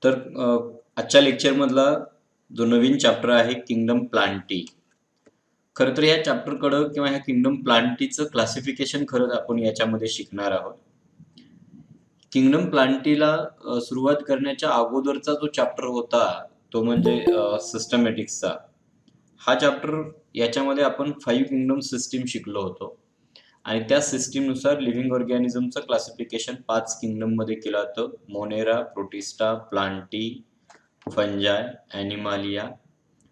तर आजच्या लेक्चर मधला जो नवीन चॅप्टर आहे किंगडम प्लांटी. खरं तर या चॅप्टरकडं किंवा ह्या किंगडम प्लांटीचं क्लासिफिकेशन खरंच आपण याच्यामध्ये शिकणार आहोत. किंगडम प्लांटीला सुरुवात करण्याच्या अगोदरचा जो चॅप्टर होता तो म्हणजे सिस्टमॅटिक्सचा. हा चॅप्टर याच्यामध्ये आपण 5 किंगडम सिस्टीम शिकलो होतो आणि त्या सिस्टीमनुसार लिव्हिंग ऑर्गॅनिझमचं क्लासिफिकेशन 5 किंगडम मध्ये केलं होतं. मोनेरा, प्रोटिस्टा, प्लांटी, फंजाय, ॲनिमालिया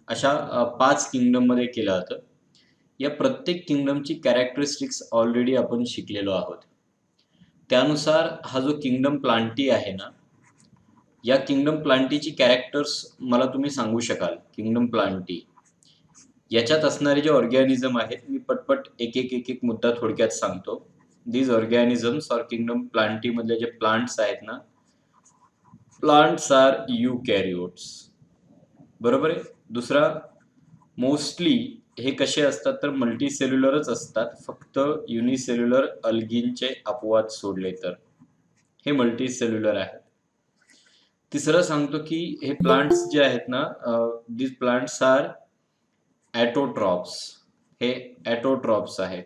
अशा 5 किंगडम मध्ये केलं होतं. या प्रत्येक किंगडमची कॅरेक्टरिस्टिक्स ऑलरेडी आपण शिकलेलो आहोत. त्यानुसार हा जो किंगडम प्लांटी आहे ना, या किंगडम प्लांटीची कॅरेक्टर्स मला तुम्ही सांगू शकाल? किंगडम प्लांटी याच्यात असणारे जे ऑर्गॅनिझम आहेत, मी पटपट एक मुद्दा थोडक्यात सांगतो. These organisms or kingdom Plantae मधले जे प्लांट्स आहेत ना, प्लांट्स आर यूकॅरियोट्स. बरोबर आहे. दुसरा, मोस्टली हे कसे असतात तर मल्टीसेल्युलरच असतात, फक्त युनिसेल्युलर अल्गीनचे अपवाद सोडले तर. हे मल्टीसेल्युलर आहेत. तिसरं सांगतो की हे प्लांट्स जे आहेत ना, दीज प्लांट्स आर ॲटोट्रॉप्स. हे ॲटोट्रॉप्स आहेत,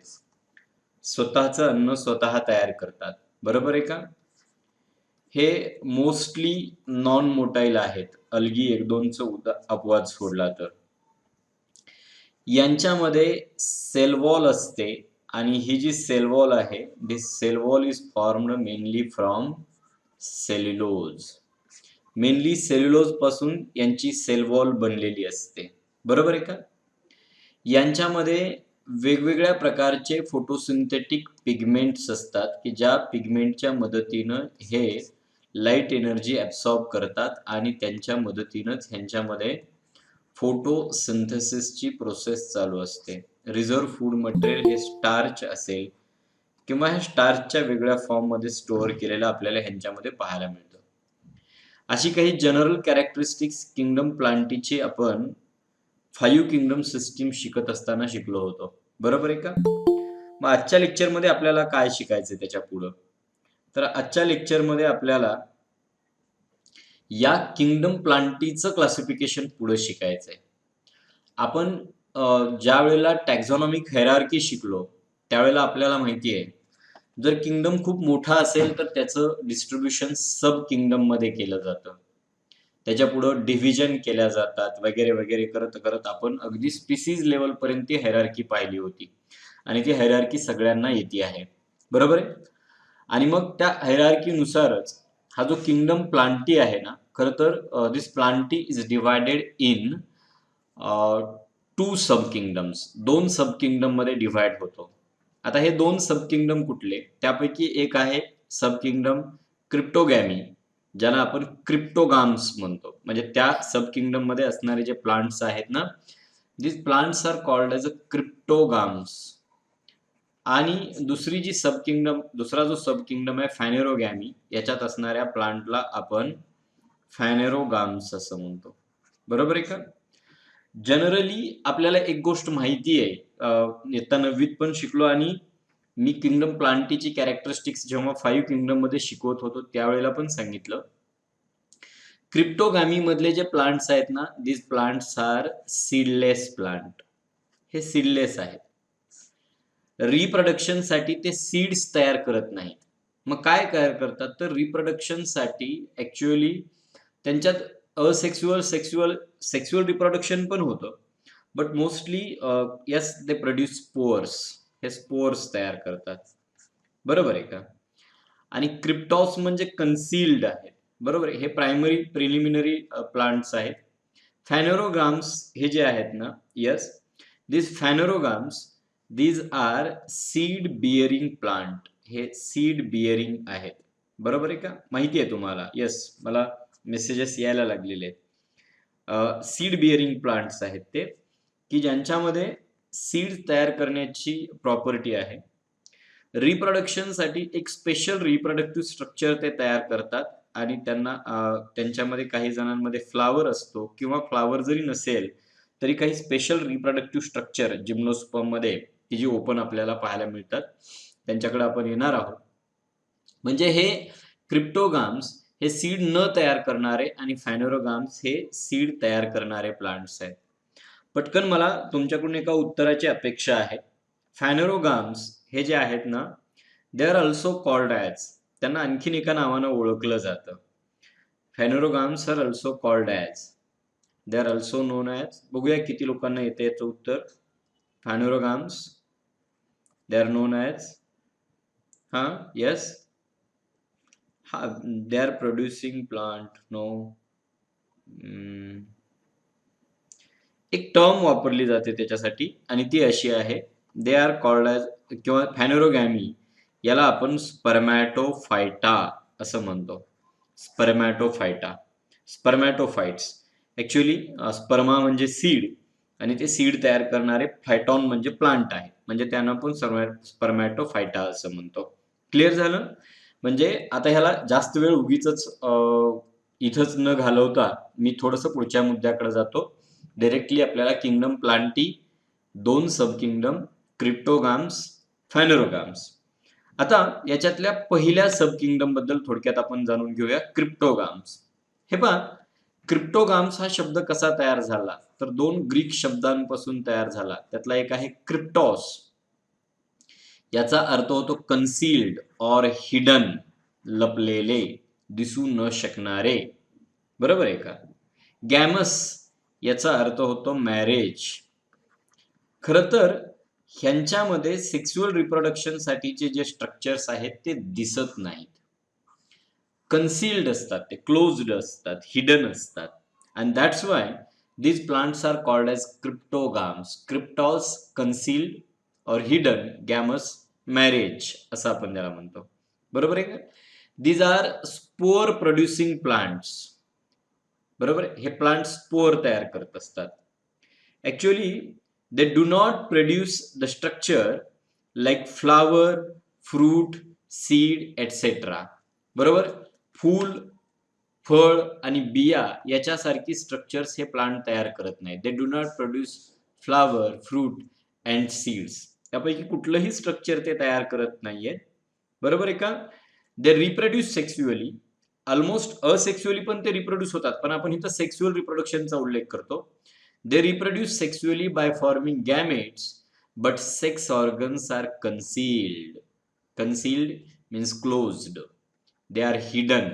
स्वतःचं अन्न स्वतः तयार करतात. बरोबर आहे का? हे मोस्टली नॉन मोटाईल आहेत, अल्गी 1-2चं अपवाद सोडला तर. यांच्यामध्ये सेल वॉल असते आणि ही जी सेल वॉल आहे, this cell wall is formed mainly from cellulose. Mainly cellulose पासून यांची सेल वॉल बनलेली असते. बरोबर आहे का? यांच्यामध्ये वेगवेगळ्या प्रकारचे फोटोसिंथेटिक पिगमेंट्स असतात की ज्या पिगमेंटच्या मदतीनं हे लाईट एनर्जी ॲब्सॉर्ब करतात आणि त्यांच्या मदतीनंच ह्यांच्यामध्ये फोटोसिंथेसिसची प्रोसेस चालू असते. रिझर्व्ह फूड मटेरियल हे स्टार्च असेल किंवा हे स्टार्चच्या वेगळ्या फॉर्ममध्ये स्टोअर केलेलं आपल्याला ह्यांच्यामध्ये पाहायला मिळतं. अशी काही जनरल कॅरेक्टरिस्टिक्स किंगडम प्लांटीची आपण 5 किंगडम सिस्टीम शिकत असताना शिकलो होतो. बरोबर आहे का? मग आजच्या लेक्चरमध्ये आपल्याला काय शिकायचं त्याच्या पुढं? तर आजच्या लेक्चरमध्ये आपल्याला या किंगडम प्लांटीचं क्लासिफिकेशन पुढे शिकायचंय. आपण ज्या वेळेला टॅक्झॉनॉमिक हायरार्की शिकलो त्यावेळेला आपल्याला माहिती आहे, जर किंगडम खूप मोठा असेल तर त्याचं डिस्ट्रीब्युशन सब किंगडम मध्ये केलं जातं. त्याच्या पुढं डिव्हिजन केल्या जातात वगैरे वगैरे करत करत आपण अगदी स्पीसीज लेवल पर्यंत ती हायरार्की पाहिली होती आणि ती हायरार्की सगळ्यांना येते आहे. बरोबर आहे. आणि मग त्या हायरार्कीनुसारच हा जो किंगडम प्लांटी आहे ना, खरं तर this plantae is divided in 2 sub kingdoms. 2 sub kingdom मध्ये डिव्हाइड होतो. आता हे 2 सब किंगडम कुठले? त्यापैकी एक आहे सब किंगडम क्रिप्टोगॅमी, ज्याला आपण क्रिप्टोगाम्स म्हणतो. म्हणजे त्या सब किंगडम मध्ये असणारे जे प्लांट्स आहेत ना, this plants are called as a cryptogams. आणि दुसरी जी सब किंगडम, दुसरा जो सब किंगडम आहे फॅनेरोगॅमी, याच्यात असणाऱ्या प्लांटला आपण फॅनेरोगाम्स असं म्हणतो. बरोबर आहे का? जनरली आपल्याला एक गोष्ट माहिती आहे, इयत्ता 9वीत पण शिकलो आणि मी किंगडम प्लांटीची कॅरेक्टरिस्टिक्स जेव्हा 5 किंगडम मध्ये शिकवत होतो त्यावेळेला पण सांगितलं. क्रिप्टोगामी मधले जे प्लांट्स आहेत ना, this plants R seedless plant. हे सीडलेस आहेत. रिप्रोडक्शन साठी ते सीड्स तयार करत नाहीत. मग काय तयार करतात तर रिप्रोडक्शन साठी ऍक्च्युअली त्यांच्यात सेक्स्युअल रिप्रोडक्शन पण होतं, but mostly yes they produce spores. हे स्पोअर्स तयार करतात. बरोबर आहे का? आणि क्रिप्टॉस म्हणजे कन्सील्ड आहेत. बरोबर आहे. हे प्रायमरी प्रिलिमिनरी प्लांट्स आहेत. फॅनेरोगाम्स हे जे आहेत ना, yes, this phanerogams, these are seed bearing plant. हे सीड बिअरिंग आहेत. बरोबर आहे का? माहिती आहे तुम्हाला? यस, मला मेसेजेस यायला लागलेले आहेत. सीड बिअरिंग प्लांट्स आहेत ते, की ज्यांच्यामध्ये सीड तयार करण्याची प्रॉपर्टी आहे. रिप्रोडक्शनसाठी एक स्पेशल रिप्रोडक्टिव्ह स्ट्रक्चर ते तयार करतात आणि त्यांना त्यांच्यामध्ये काही जणांमध्ये फ्लावर असतो किंवा फ्लावर जरी नसेल तरी काही स्पेशल रिप्रोडक्टिव्ह स्ट्रक्चर जिम्नोस्पर्म मध्ये की जी ओपन आपल्याला पाहायला मिळतात. त्यांच्याकडे आपण येणार आहोत. म्हणजे हे क्रिप्टोगाम्स हे सीड न तयार करणारे आणि फॅनोरोगाम्स हे सीड तयार करणारे प्लांट्स आहेत. पटकन मला तुमच्याकडून एका उत्तराची अपेक्षा आहे. फॅनोरोगाम्स हे जे आहेत ना, they are also called as, त्यांना आणखीन एका नावानं ओळखलं जातं. Phanerogams are also called as, they are also known as. बघूया किती लोकांना येते याचं उत्तर. Phanerogams, they are known as. हां, येस. हा, they are producing plant. No. एक टर्म वापरली जाते त्याच्यासाठी आणि ती अशी आहे, दे आर कॉल्ड ॲज, किंवा फॅनोरोगॅमी याला आपण स्पर्मॅटोफायटा असं म्हणतो. स्पर्मॅटोफायटा, स्पर्मॅटोफाइट्स. ॲक्च्युअली स्पर्मा म्हणजे सीड आणि ते सीड तयार करणारे फायटॉन म्हणजे प्लांट आहे, म्हणजे त्यांना आपण स्पर्मॅटोफायटा असं म्हणतो. क्लिअर झालं? म्हणजे आता ह्याला जास्त वेळ उगीच इथंच न घालवता मी थोडंसं पुढच्या मुद्द्याकडे जातो. डायरेक्टली आपल्याला किंगडम प्लांटी, 2 सब किंगडम, क्रिप्टोगाम्स, फॅनोरोगाम्स. आता याच्यातल्या पहिल्या सब किंगडम बद्दल थोडक्यात आपण जाणून घेऊया, क्रिप्टोगाम्स. हे पहा, क्रिप्टोगाम्स हा शब्द कसा तयार झाला, तर 2 ग्रीक शब्दांपासून तयार झाला. त्यातला एक आहे क्रिप्टॉस, याचा अर्थ होतो कन्सील्ड ऑर हिडन, लपलेले, दिसू न शकणारे. बरोबर आहे का? गॅमस याचा अर्थ होतो मॅरेज. खरं तर ह्यांच्यामध्ये सेक्सुअल रिप्रोडक्शन साठीचे जे स्ट्रक्चर्स आहेत ते दिसत नाहीत. कन्सील्ड असतात, ते क्लोज्ड असतात, हिडन असतात. And that's why these plants are called as cryptogams. Cryptos, concealed or hidden, gamus, marriage असं आपण त्याला म्हणतो. बरोबर आहे का? These are spore producing plants. बरोबर आहे? हे प्लांट स्पोर तयार करत असतात. Actually they do not produce the structure like flower, fruit, seed, etc. बरोबर? फूल, फळ आणि बिया याच्यासारखी स्ट्रक्चर्स हे प्लांट तयार करत नाहीत. They do not produce flower, fruit and seeds. त्यापैकी कुठलंही स्ट्रक्चर ते तयार करत नाहीयेत. बरोबर आहे का? दे रिप्रोड्यूस सेक्स्युअली, ऑलमोस्ट असेक्स्युअली पण ते रिप्रोड्यूस होतात, पण आपण इथं सेक्स्युअल रिप्रोडक्शनचा उल्लेख करतो. They reproduce sexually by forming gametes, but sex organs are concealed. Concealed means closed. They are hidden.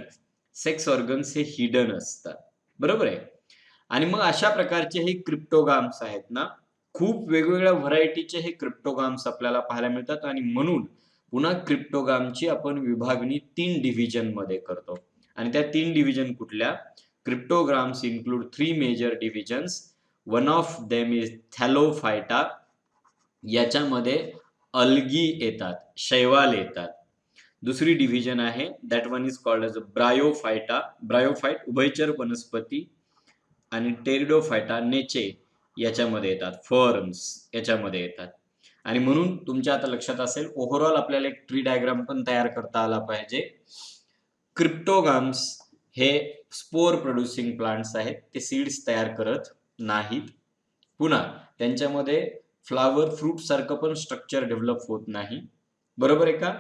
Sex organs हे हिडन असतात. बरोबर आहे? आणि मग अशा प्रकारचे हे क्रिप्टोगाम्स आहेत ना, खूप वेगवेगळ्या व्हरायटीचे हे क्रिप्टोगाम्स आपल्याला पाहायला मिळतात. आणि म्हणून पुन्हा क्रिप्टोगामची आपण विभागणी 3 डिव्हिजन मध्ये करतो. आणि त्या 3 डिव्हिजन कुठल्या? Cryptograms include 3 major divisions. One of them is Thallophyta. याच्यामध्ये अल्गी येतात, शैवाल येतात. दुसरी डिव्हिजन आहे, that one is called as Bryophyta. Bryophyte उभयचर वनस्पती. आणि टेरिडोफायटा, नेचे याच्यामध्ये येतात, फर्न्स याच्यामध्ये येतात. आणि म्हणून तुमच्या आता लक्षात असेल, ओव्हरऑल आपल्याला एक ट्री डायग्राम पण तयार करता आला पाहिजे. क्रिप्टोगाम्स हे स्पोर प्रोड्युसिंग प्लांट्स आहेत, ते सीड्स तयार करत नाहीत. पुन्हा त्यांच्यामध्ये फ्लावर, फ्रूट सारखं पण स्ट्रक्चर डेव्हलप होत नाही. बरोबर आहे का?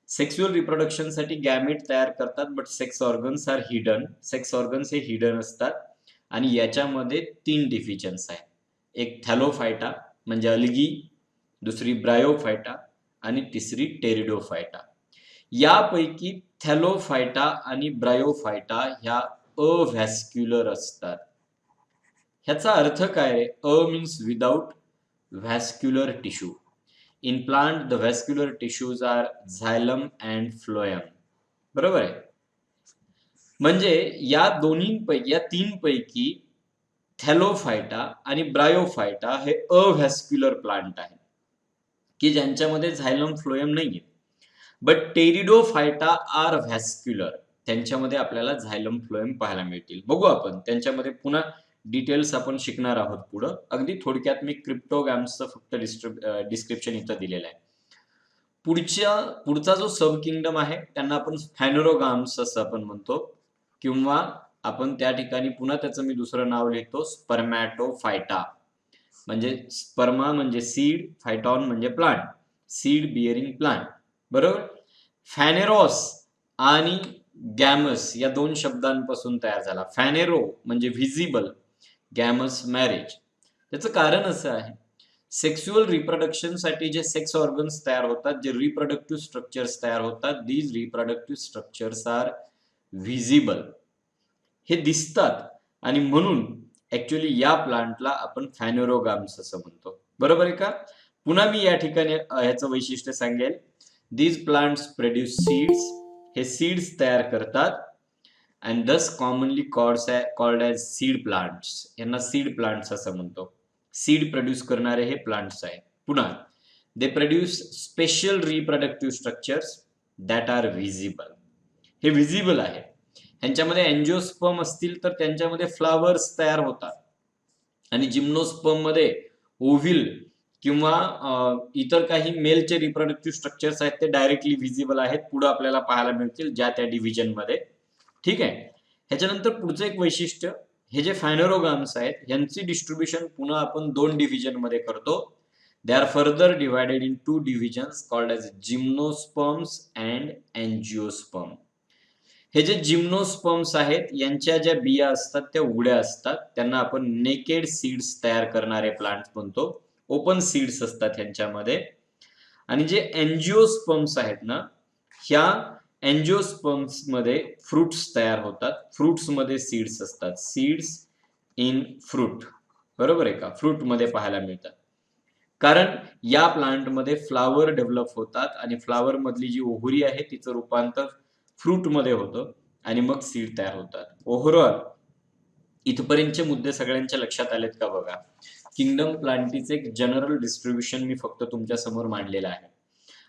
सेक्स्युअल रिप्रोडक्शनसाठी गॅमेट तयार करतात, but sex organs are hidden. Sex organs हे हिडन असतात. आणि याच्यामध्ये 3 डिव्हिजन्स आहेत. एक थॅलोफायटा म्हणजे अल्गी, दुसरी ब्रायोफायटा आणि तिसरी टेरिडोफायटा. यापैकी थॅलोफायटा आणि ब्रायोफायटा ह्या अव्हॅस्क्युलर असतात. ह्याचा अर्थ काय? A means without vascular tissue. In plant the vascular tissues are xylem and phloem. बरोबर आहे? म्हणजे या दोन्हींपैकी, या 3 पैकी थॅलोफायटा आणि ब्रायोफायटा हे अव्हॅस्क्युलर प्लांट आहेत, की ज्यांच्यामध्ये झायलम फ्लोएम नाहीये. But pteridophyta are vascular. त्यांच्यामध्ये आपल्याला झायलम फ्लोएम पाहायला मिळतील. बघू आपण त्यांच्यामध्ये पुन्हा डिटेल्स आपण शिकणार आहोत पुढं. अगदी थोडक्यात मी क्रिप्टोगॅम्सचं फक्त डिस्क्रिप्शन इथं दिलेलं आहे. पुढचा जो सब किंगडम आहे त्यांना आपण फॅनोरोगाम्स असं आपण म्हणतो, किंवा आपण त्या ठिकाणी पुन्हा त्याचं मी दुसरं नाव लिहितो, स्पर्मॅटोफायटा. म्हणजे स्पर्मा म्हणजे सीड, फायटॉन म्हणजे प्लांट, सीड बिअरिंग प्लांट. बरोबर? फॅनेरॉस आणि गॅमस या दोन शब्दांपासून तयार झाला. फॅनेरो म्हणजे व्हिजिबल, गॅमस मॅरेज. त्याचं कारण असं आहे, सेक्सुअल रिप्रोडक्शन साठी जे सेक्स ऑर्गन्स तयार होतात, जे रिप्रोडक्टिव्ह स्ट्रक्चर्स तयार होतात, these reproductive structures are visible. हे दिसतात आणि म्हणून ऍक्च्युअली या प्लांटला आपण फॅनेरोगाम्स असं म्हणतो. बरोबर आहे का? पुन्हा मी या ठिकाणी ह्याचं वैशिष्ट्य सांगेल. These plants produce seeds. हे सीड्स तयार करतात and thus commonly called as seed plants. यांना सीड प्लांट्स असं म्हणतो. सीड प्रोड्यूस करणारे हे प्लांट्स आहेत. पुन्हा they produce special reproductive structures that are visible. हे व्हिजिबल आहे. ह्यांच्यामध्ये अँजिओस्पर्म असतील तर त्यांच्यामध्ये फ्लावर्स तयार होतात आणि जिम्नोस्पर्म मध्ये ओव्हिल किंवा इतर काही मेलचे रिप्रोडक्टिव्ह स्ट्रक्चर्स आहेत ते डायरेक्टली व्हिजिबल आहेत. पुढे आपल्याला पाहायला मिळतील ज्या त्या डिव्हिजन मध्ये. ठीक आहे. ह्याच्यानंतर पुढचं एक वैशिष्ट्य, हे जे फॅनेरोगाम्स आहेत यांची डिस्ट्रीब्युशन पुन्हा आपण दोन डिव्हिजन मध्ये करतो. They are further divided into divisions called as gymnosperms and angiosperm. हे जे जिम्नोस्पर्म्स आहेत यांच्या ज्या बिया असतात त्या उघड्या असतात. त्यांना आपण नेकेड सीड्स तयार करणारे प्लांट्स म्हणतो. ओपन सीड्स असतात ह्यांच्यामध्ये. आणि जे अँजिओस्पर्म्स आहेत ना, ह्या अँजिओस्पर्म्स मध्ये फ्रुट्स तयार होतात. फ्रुट्स मध्ये सीड्स असतात. Seeds in fruit. बरोबर आहे का? फ्रूट मध्ये पाहायला मिळतात. कारण या प्लांट मध्ये फ्लावर डेव्हलप होतात आणि फ्लावर मधली जी ओव्हरी आहे तिचं रूपांतर फ्रूट मध्ये होतं आणि मग सीड तयार होतात. ओव्हरऑल इथपर्यंतचे मुद्दे सगळ्यांच्या लक्षात आलेत का बघा. किंगडम प्लांटीचे एक जनरल डिस्ट्रीब्युशन मी फक्त तुमच्या समोर मांडलेलं आहे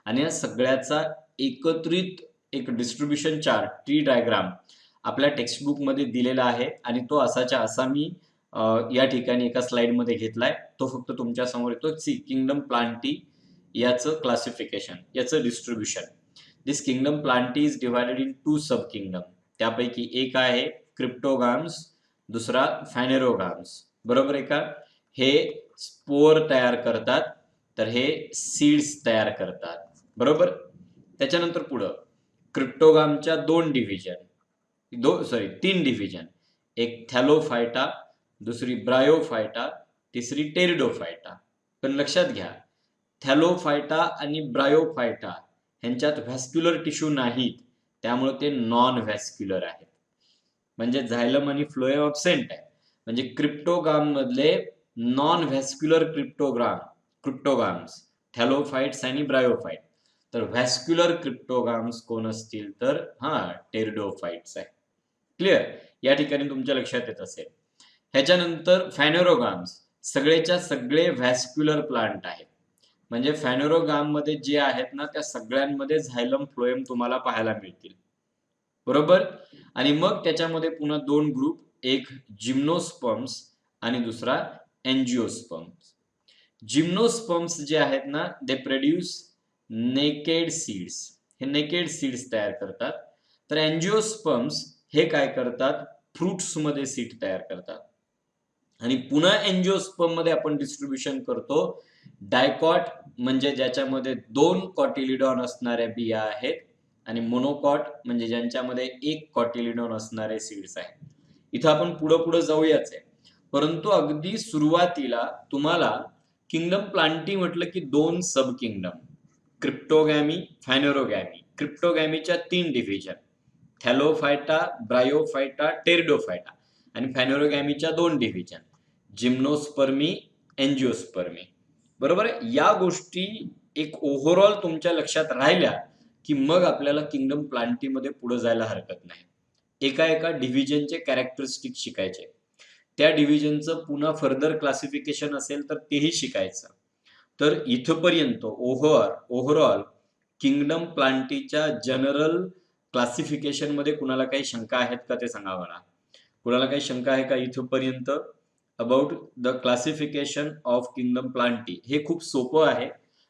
आणि या सगळ्याचा एकत्रित एक डिस्ट्रीब्युशन चार्ट, ट्री डायग्राम आपल्या टेक्स्टबुक मध्ये दिलेला आहे आणि तो असाच्या असा मी या ठिकाणी एका स्लाइड मध्ये घेतलाय. तो फक्त तुमच्या समोर येतो. सी किंगडम प्लांटी याचं क्लासिफिकेशन, याचं distribution. This kingdom plantae is divided into sub kingdom. त्यापैकी एक आहे क्रिप्टोगाम्स, दुसरा फॅनेरोगाम्स. बरोबर आहे का? हे स्पोर तयार करतात तर हे सीड्स तयार करतात. बरोबर. त्याच्यानंतर पुढं क्रिप्टोगामच्या तीन डिव्हिजन. एक थॅलोफायटा, दुसरी ब्रायोफायटा, तिसरी टेरिडोफायटा. पण लक्षात घ्या, थॅलोफायटा आणि ब्रायोफायटा ह्यांच्यात व्हॅस्क्युलर टिश्यू नाहीत, त्यामुळे ते नॉन व्हॅस्क्युलर आहेत. म्हणजे झायलम आणि फ्लोएम अब्सेंट आहे. म्हणजे क्रिप्टोगाम मधले नॉन व्हॅस्क्युलर क्रिप्टोगाम्स थॅलोफाइट्स आणि ब्रायोफाइट. तर व्हॅस्क्युलर क्रिप्टोगाम्स कोण असतील तर टेरिडोफाइट्स आहे. क्लिअर? या ठिकाणी तुमच्या लक्षात येत असेल. ह्याच्यानंतर फॅनेरोगाम्स सगळेच्या सगळे व्हॅस्क्युलर प्लांट आहेत. म्हणजे फॅनेरोगाम मध्ये जे आहेत ना त्या सगळ्यांमध्ये झायलम फ्लोएम तुम्हाला पाहायला मिळतील. बरोबर. आणि मग त्याच्यामध्ये पुन्हा दोन ग्रुप, एक जिम्नोस्पर्म्स आणि दुसरा अँजिओस्पर्म्स. जिम्नोस्पर्म्स जे आहेत ना दे प्रोड्यूस नेकेड सीड्स. हे नेकेड सीड्स तयार करतात. तर अँजिओस्पर्म्स हे काय करतात, फ्रुट्स मध्ये सीड तयार करतात. आणि पुन्हा अँजिओस्पर्म मध्ये आपण डिस्ट्रीब्युशन करतो डायकॉट, म्हणजे ज्याच्यामध्ये दोन कॉटिलिडॉन असणाऱ्या बिया आहेत, आणि मोनोकॉट म्हणजे ज्यांच्यामध्ये एक कॉटिलिडॉन असणारे सीड्स आहेत. इथं आपण पुढे जाऊयाच आहे. परंतु अगदी सुरुवातीला तुम्हाला किंगडम प्लांटी म्हटलं की दोन सब किंगडम, क्रिप्टोगॅमी, फॅनेरोगॅमी. क्रिप्टोगॅमीच्या तीन डिव्हिजन, थॅलोफायटा, ब्रायोफायटा, टेरिडोफायटा. आणि फॅनेरोगॅमीच्या दोन डिव्हिजन, जिम्नोस्पर्मी, एंजिओस्पर्मी. बरोबर. या गोष्टी एक ओव्हरऑल तुमच्या लक्षात राहिल्या की मग आपल्याला किंगडम प्लांटी मध्ये पुढे जायला हरकत नाही. एका एका डिव्हिजनचे कॅरेक्टरिस्टिक शिकायचे, त्या डिव्हिजनचं पुन्हा फर्दर क्लासिफिकेशन असेल तर तेही शिकायचं. तर इथपर्यंत ओव्हरऑल किंगडम प्लांटीच्या जनरल क्लासिफिकेशन मध्ये कुणाला काही शंका आहेत का ते सांगा मला. कुणाला काही शंका आहे का इथपर्यंत about the classification of kingdom Plantae? हे खूप सोपं आहे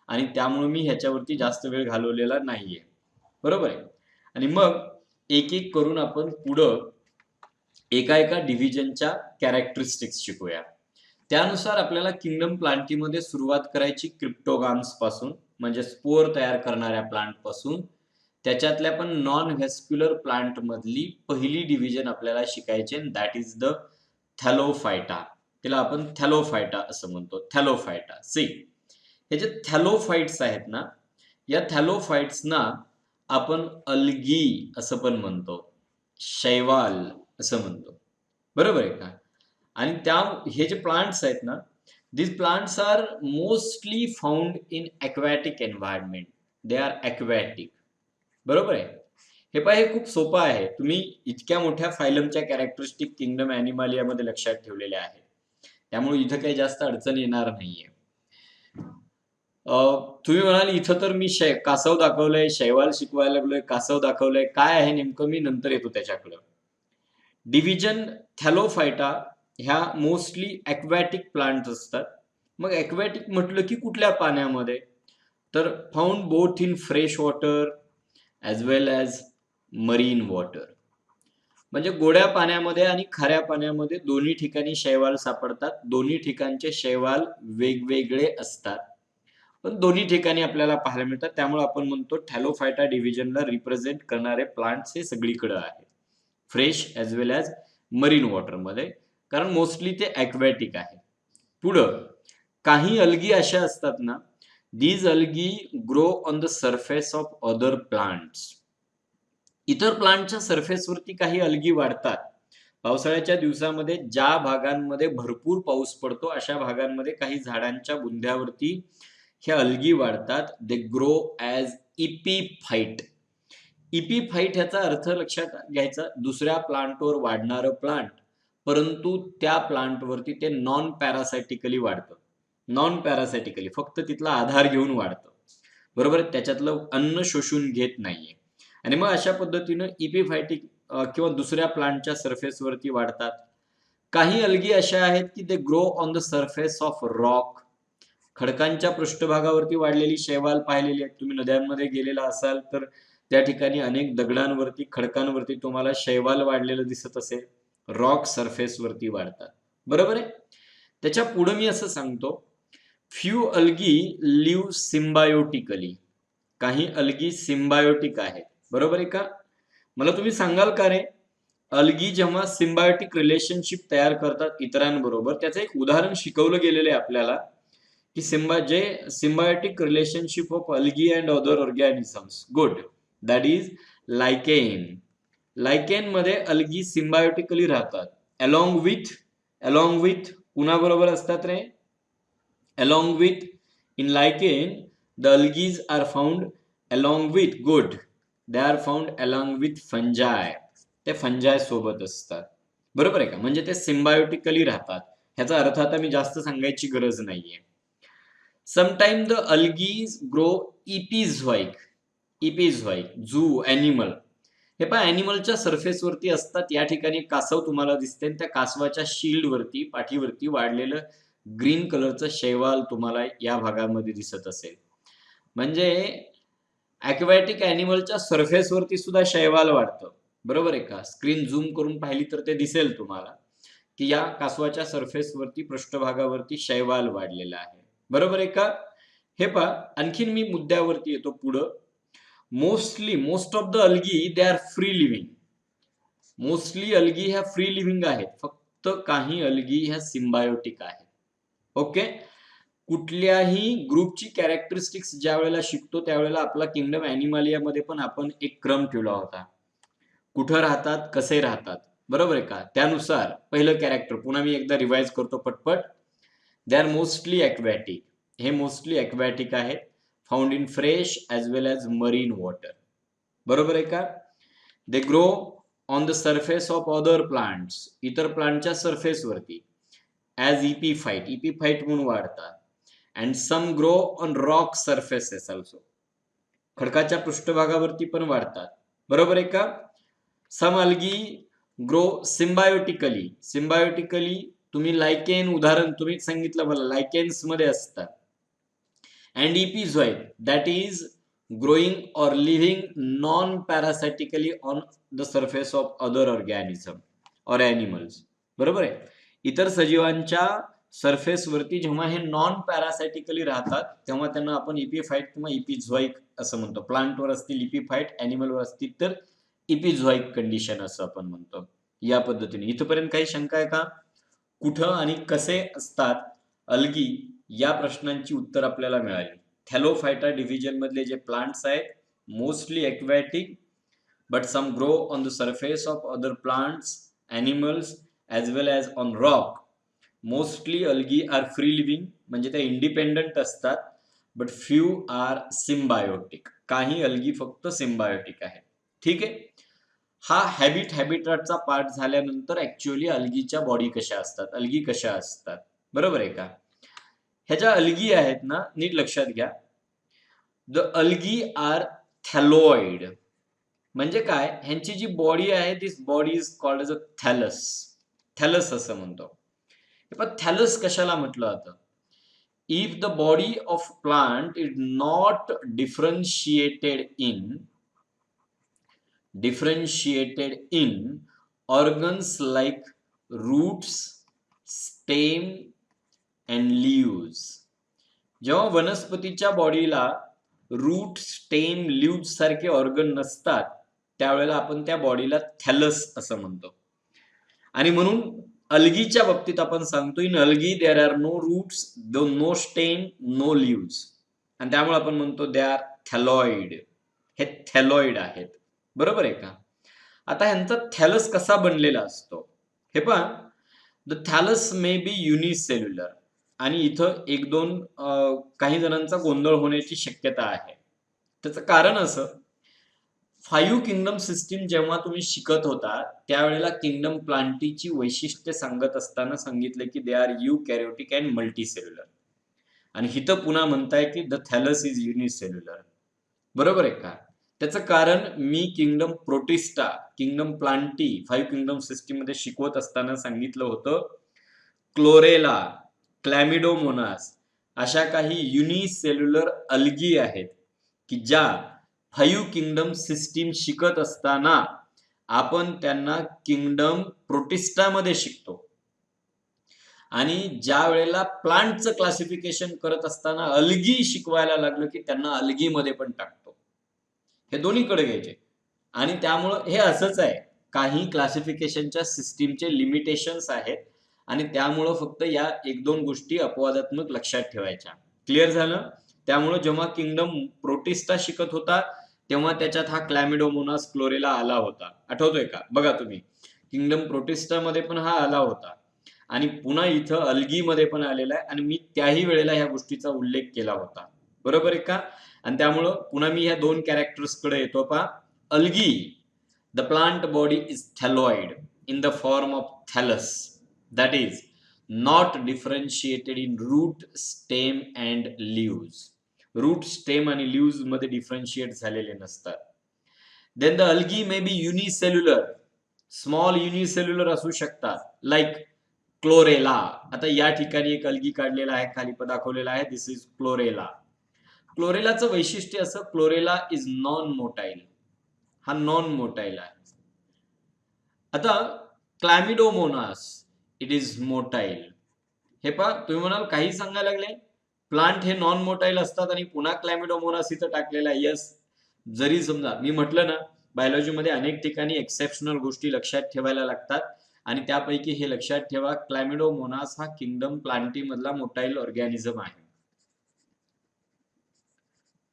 आणि त्यामुळे मी ह्याच्यावरती जास्त वेळ घालवलेला नाहीये. बरोबर आहे. आणि मग एक एक करून आपण पुढं एका एका डिव्हिजनच्या कॅरेक्टरिस्टिक्स शिकूया. त्यानुसार आपल्याला किंगडम प्लांटीमध्ये सुरुवात करायची क्रिप्टोगाम्स पासून, म्हणजे स्पोर तयार करणाऱ्या प्लांट पासून. त्याच्यातल्या पण नॉन व्हेस्क्युलर प्लांट मधली पहिली डिव्हिजन आपल्याला शिकायची, दॅट इज द थॅलोफायटा. त्याला आपण थॅलोफायटा असं म्हणतो. थॅलोफायटा. सी, हे जे थॅलोफाइट्स आहेत ना, या थॅलोफाइट्सना आपण अल्गी असं पण म्हणतो, शैवाल असं म्हणतो. बरोबर आहे का? आणि हे जे प्लांट्स आहेत ना, these plants are mostly found in aquatic environment. They are aquatic. बरोबर आहे. हे पहा, हे खूप सोपं आहे. तुम्ही इतक्या मोठ्या फायलमच्या कॅरेक्टरिस्टिक किंगडम ॲनिमलियामध्ये लक्षात ठेवलेल्या आहेत. त्यामुळे इथं काही जास्त अडचण येणार नाहीये. तुम्ही म्हणाल इथं तर मी कासव दाखवलंय, शैवाल शिकवायला लागलोय, कासव दाखवलंय, काय आहे नेमकं मी नंतर येतो त्याच्याकडं. डिव्हिजन थॅलोफायटा ह्या मोस्टली ॲक्वॅटिक प्लांट्स असतात. मग ॲक्वॅटिक म्हटलं की कुठल्या पाण्यामध्ये? तर found both in fresh water as well as marine water. म्हणजे गोड्या पाण्यामध्ये आणि खाऱ्या पाण्यामध्ये दोन्ही ठिकाणी शैवाल सापडतात. दोन्ही ठिकाणचे शैवाल वेगवेगळे असतात, पण दोन्ही ठिकाणी आपल्याला पाहायला मिळतात. त्यामुळे आपण म्हणतो थॅलोफायटा डिव्हिजनला रिप्रेझेंट करणारे प्लांट्स हे सगळीकडे आहेत, fresh as well as marine वॉटरमध्ये, कारण मोस्टली ते ॲक्वॅटिक आहे. पुढं काही अल्गी अशा असतात ना, these algae grow on the surface of other plants. इतर प्लांटच्या सरफेसवरती काही अल्गी वाढतात. पावसाळ्याच्या दिवसामध्ये ज्या भागांमध्ये भरपूर पाऊस पडतो अशा भागांमध्ये काही झाडांच्या बुंध्यावरती हे अल्गी वाढतात. They grow as इपीफाईट. इपीफाईट ह्याचा अर्थ लक्षात घ्यायचा, दुसऱ्या प्लांटवर वाढणारं प्लांट, परंतु त्या प्लांटवरती ते नॉन पॅरासायटिकली वाढतं. नॉन पॅरासायटिकली, फक्त तिथला आधार घेऊन वाढतं. बरोबर, त्याच्यातलं अन्न शोषून घेत नाहीये. आणि मग अशा पद्धतीनं इपीफायटिक किंवा दुसऱ्या प्लांटच्या सरफेसवरती वाढतात. काही अल्गी अशा आहेत की they grow on the surface of rock. खडकांच्या पृष्ठभागावरती वाढलेली शैवाल पाहिलेली आहेत. तुम्ही नद्यांमध्ये गेलेला असाल तर त्या ठिकाणी अनेक दगडांवरती, खडकांवरती तुम्हाला शैवाल वाढलेलं दिसत असेल. रॉक सरफेसवरती वाढतात. बरोबर आहे. त्याच्या पुढे मी असं सांगतो, फ्यू अल्गी लिव्ह सिम्बायोटिकली. काही अल्गी सिम्बायोटिक आहेत. बरोबर आहे का? मला तुम्ही सांगाल का रे, अल्गी जेव्हा सिम्बायोटिक रिलेशनशिप तयार करतात इतरांबरोबर, त्याचं एक उदाहरण शिकवलं गेलेलं आहे आपल्याला की symbiotic relationship of algae and other organisms. Good. That is lichen. Lichen मध्ये अल्गी सिम्बायोटिकली राहतात. अलॉंग विथ कुणाबरोबर असतात रे? Along with, in lichen the algaes are found along with, good, they are found along with fungi. ते fungi सोबत असतात. बरोबर आहे का? म्हणजे ते सिम्बायोटिकली राहतात. ह्याचा अर्थ आता मी जास्त सांगायची गरज नाहीये. Sometime the algaes grow epizoic. Zoo animal. हे पहा, ॲनिमलच्या सरफेसवरती असतात. या ठिकाणी कासव तुम्हाला दिसते, त्या कासवाच्या शील्डवरती, पाठीवरती वाढलेलं ग्रीन कलरचं शैवाल तुम्हाला या भागामध्ये दिसत असेल. म्हणजे ॲक्वॅटिक ॲनिमलच्या सरफेसवरती सुद्धा शैवाल वाढतं. बरोबर आहे का? स्क्रीन झूम करून पाहिली तर ते दिसेल तुम्हाला की या कासवाच्या सरफेसवरती, पृष्ठभागावरती शैवाल वाढलेला आहे. बरोबर आहे का? हे पहा, आणखीन मी मुद्द्यावरती येतो पुढं. Most of the algae they are free living. Mostly algae ह्या फ्री लिव्हिंग आहेत. फक्त काही अल्गी ह्या सिम्बायोटिक आहेत. ओके. कुठल्याही ग्रुपची कॅरेक्टरिस्टिक्स ज्या वेळेला शिकतो त्यावेळेला आपला किंगडम ॲनिमलियामध्ये पण आपण एक क्रम ठेवला होता. कुठं राहतात, कसे राहतात. बरोबर आहे का? त्यानुसार पहिलं कॅरेक्टर पुन्हा मी एकदा रिवाइज करतो पटपट. They are mostly aquatic. हे मोस्टली ॲक्वॅटिक आहेत. Found in fresh as well as marine water. बरोबर आहे का? They grow on the surface of other plants. इतर प्लांटच्या सरफेसवरती ॲज इपीफाईट म्हणून वाढतात. And some grow on rock surfaces also. खडकाच्या पृष्ठभागावरती पण वाढतात. बरोबर आहे का? Some algae grow symbiotically. तुम्ही लायकेन उदाहरण तुम्ही सांगितलं मला, लायकेन्स मध्ये असतात. And epizoid, that is growing or living non parasitically on the surface of other organism or animals. बरोबर आहे. इतर सजीवांच्या सरफेस वरती जेव्हा हे नॉन पॅरासायटिकली राहतात तेव्हा त्यांना आपण इपिफाईट किंवा इपिझोईक असं म्हणतो. प्लांटवर असतील इपिफाईट, ॲनिमलवर असतील तर इपिझोईक कंडिशन असं आपण म्हणतो. या पद्धतीने इथपर्यंत काही शंका आहे का? कुठं आणि कसे असतात अल्गी या प्रश्नांची उत्तर आपल्याला मिळाली. थॅलोफायटा डिव्हिजन मधले जे प्लांट्स आहेत mostly एक्वॅटिक but some grow on the surface of other plants, animals as well as on rock. Mostly algae are free living म्हणजे त्या इंडिपेंडंट असतात, but few are symbiotic. काही algae फक्त symbiotic आहेत. ठीक आहे. हा हॅबिटॅटचा पार्ट झाल्यानंतर ऍक्च्युअली अल्गीच्या बॉडी कशा असतात, अल्गी कशा असतात, बरोबर आहे का? ह्या ज्या अल्गी आहेत ना, नीट लक्षात घ्या. The algae are thalloid. म्हणजे काय, ह्यांची जी बॉडी आहे this body is called as a thallus. Thallus असं म्हणतो. पण थॅलस कशाला म्हटलं जातं? If the body of plant is not differentiated in organs like roots, stem and leaves. जेव्हा वनस्पतीच्या बॉडीला रूट, स्टेम, लीव्स सारखे ऑर्गन नसतात त्यावेळेला आपण त्या बॉडीला थॅलस असं म्हणतो. आणि म्हणून अल्गीच्या बाबतीत आपण सांगतो in algae there are no roots, no stem, no leaves, आणि त्यामुळे आपण म्हणतो दे आर थॅलॉइड. हे थॅलॉइड आहेत, बरोबर आहे का? आता ह्यांचा थॅलस कसा बनलेला असतो हे पहा. The thallus may be unicellular. आणि इथं एक दोन काही जणांचा गोंधळ होण्याची शक्यता आहे. त्याचं कारण असं, 5 किंगडम सिस्टीम जेव्हा तुम्ही शिकत होता त्यावेळेला किंगडम प्लांटीची वैशिष्ट्ये सांगत असताना सांगितलं की दे आर युकॅरियोटिक अँड मल्टीसेल्युलर. आणि इथं पुन्हा म्हणताय की द थॅलस इज युनिसेल्युलर, बरोबर आहे का? त्याचं कारण मी kingdom Protista, kingdom Plantae 5 kingdom system मध्ये शिकवत असताना सांगितलं होतं क्लोरेला, क्लॅमिडोमोनास अशा काही युनिसेल्युलर अल्गी आहेत की ज्या 5 किंगडम सिस्टीम शिकत असताना आपण त्यांना किंगडम प्रोटिस्टामध्ये शिकतो. आणि ज्या वेळेला प्लांटचं क्लासिफिकेशन करत असताना अल्गी शिकवायला लागलं की त्यांना अल्गीमध्ये पण टाकतो. हे दोन्हीकडे घ्यायचे. आणि त्यामुळं हे असंच आहे, काही क्लासिफिकेशनच्या सिस्टीमचे लिमिटेशन्स आहेत आणि त्यामुळं फक्त या एक दोन गोष्टी अपवादात्मक लक्षात ठेवायच्या. क्लिअर झालं? त्यामुळं जेव्हा किंगडम प्रोटिस्टा शिकत होता तेव्हा त्याच्यात हा क्लॅमिडोमोनास, क्लोरेला आला होता. आठवतोय का? बघा तुम्ही, किंगडम प्रोटिस्टा मध्ये पण हा आला होता आणि पुन्हा इथं अल्गी मध्ये पण आलेला आहे आणि मी त्याही वेळेला ह्या गोष्टीचा उल्लेख केला होता, बरोबर आहे का? आणि त्यामुळं पुन्हा मी ह्या दोन कॅरेक्टर्स कडे येतो. पहा, algae, the plant body is thalloid in the form of thallus that is not differentiated in root, stem and leaves. Root, stem आणि लीव्स मध्ये डिफरन्शिएट झालेले नसतात. Then the algae may be unicellular, small unicellular असू शकतात, like chlorella. आता या ठिकाणी एक अल्गी काढलेला आहे, खाली दाखवलेला आहे, दिस इज क्लोरेला. क्लोरेलाचं वैशिष्ट्य असं, क्लोरेला इज नॉन मोटाईल. हा नॉन मोटाईल आहे. आता क्लॅमिडोमोनास इट इज मोटाईल. हे पहा, तुम्ही म्हणाल काही सांगायला लागले, प्लांट हे नॉन मोटाईल असतात आणि पुन्हा क्लॅमिडोमोनास इथं टाकलेला आहे. यस, जरी समजा मी म्हटलं ना बायोलॉजीमध्ये अनेक ठिकाणी एक्सेप्शनल गोष्टी लक्षात ठेवायला लागतात आणि त्यापैकी हे लक्षात ठेवा, क्लॅमिडोमोनास हा किंगडम प्लांटी मधला मोटाईल ऑर्गॅनिझम आहे.